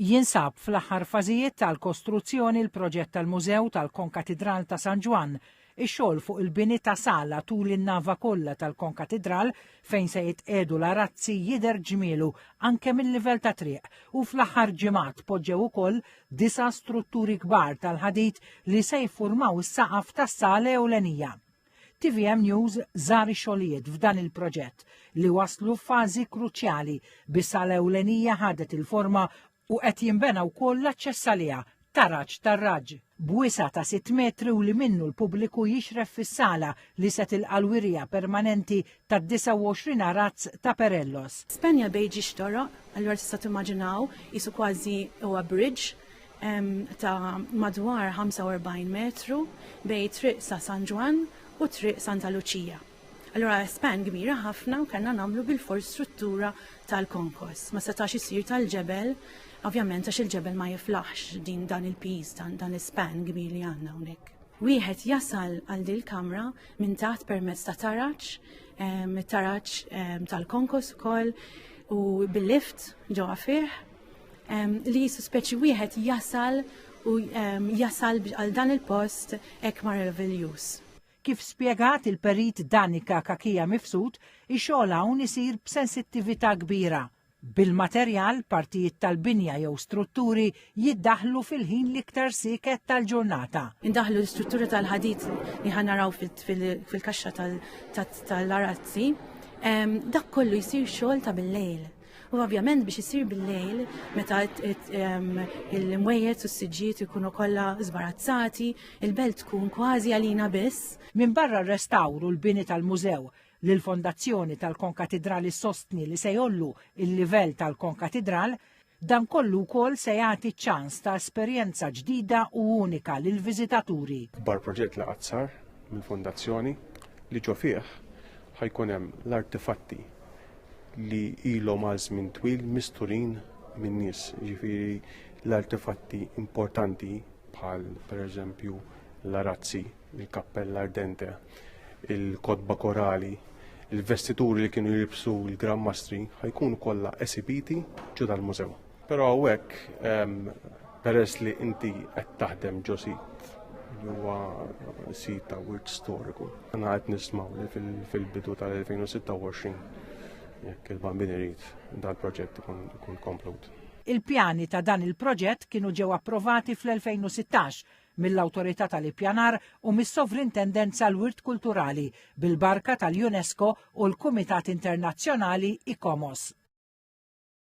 Jinsab fl-aħħar fażijiet tal-kostruzzjoni l-proġett tal-Mużew tal-Konkatedral ta' San Ġwan. Ix-xogħol fuq il-bini ta' sala tul in-nava kollha tal-Konkatedral fejn se jitqiegħdu l-arazzi jidher ġmielu anke mill-livell ta' triq u fl-aħħar ġimgħat poġġew ukoll 9 strutturi kbar tal-ħadid li se jiffurmaw is-saqaf tas-sala ewlenija. TVM News żar ix-xogħlijiet f'dan il-proġett li waslu f'fażi kruċjali bis-sala ewlenija ħadet il-forma u qed jinbena wkoll l-aċċess għaliha taraġġ tar-raġġ b'wiesa ta' 6 metri u li minnu l-pubbliku jixref fis-sala li se tilqa' l-wirja permanenti ta' 29 arazz ta' Perellos. Spenja bejġi xtoroq, allura tista' timmaġinaw isu kważi huwa bridge ta' madwar 45 metru bej triq sa' San Ġwan u triq Santa Lucia. Allura span kbira ħafna u kellna nagħmlu bil-fors struttura tal-konkos. Ma setax isir tal-ġebel, ovvjament għax il-ġebel ma jiflaħx dan il-piż, dan il-span kbir li għandna hawnhekk. Wieħed jasal għal din il-kamra minn taħt permezz ta' taraġġ, taraġġ tal-konkos ukoll u bil-lift ġewwa fih li suspeċi wieħed jasal u jasal għal dan il-post hekk ma' level use. Kif spjegat il-perit Danika Kakija Mifsud, ix-xogħol hawn isir b'sensittività kbira. Bil-materjal, partijiet tal-binja jew strutturi jiddaħlu fil-ħin l-iktar siket tal-ġurnata. Indaħlu l-istrutturi tal-ħadid li ħanaraw fil-kaxxa tal-arazzi, dak kollu jsir xogħol ta' bil-lejl. U ovvjament biex isir bil-lejl, meta il-mwejjed u s-siġġiet ikunu kollha żbarazzati, il-belt tkun kważi għalina biss. Min barra r-restawru l-bini tal-mużew li l-fondazzjoni tal-Konkatedrali sostni li se jollu il-livell tal-Konkatedral, dan kollu wkoll se jagħti ċans ta' esperjenza ġdida u unika lil viżitaturi. Bar proġett li qatt mill-fondazzjoni li ġo fih ħajkun hemm l-artefatti li ilhom għal żmien twil misturin minn nies, ġifieri l-artefatti importanti bħal pereżempju l-arazzi, il-kappella ardente, il-kotba korali, il-vestituri li kienu jilbsu l-Gran Mastri ħajkunu kollha esibiti ġo dal-mużew. Però hawnhekk peress li inti qed taħdem ġo sit li huwa sit ta' wirt storiku. Aħna qed nismgħu li fil-bidu tal-2026 jekk il-bambin irid dal-proġett ikun komplut. Il-pjani ta' dan il-proġett kienu ġew approvati fl-2016 mill-Awtorità tal-Ippjanar u mis-Sovrintendenza l-Wirt Kulturali bil-barka tal-UNESCO u l-Kumitat Internazzjonali ICOMOS.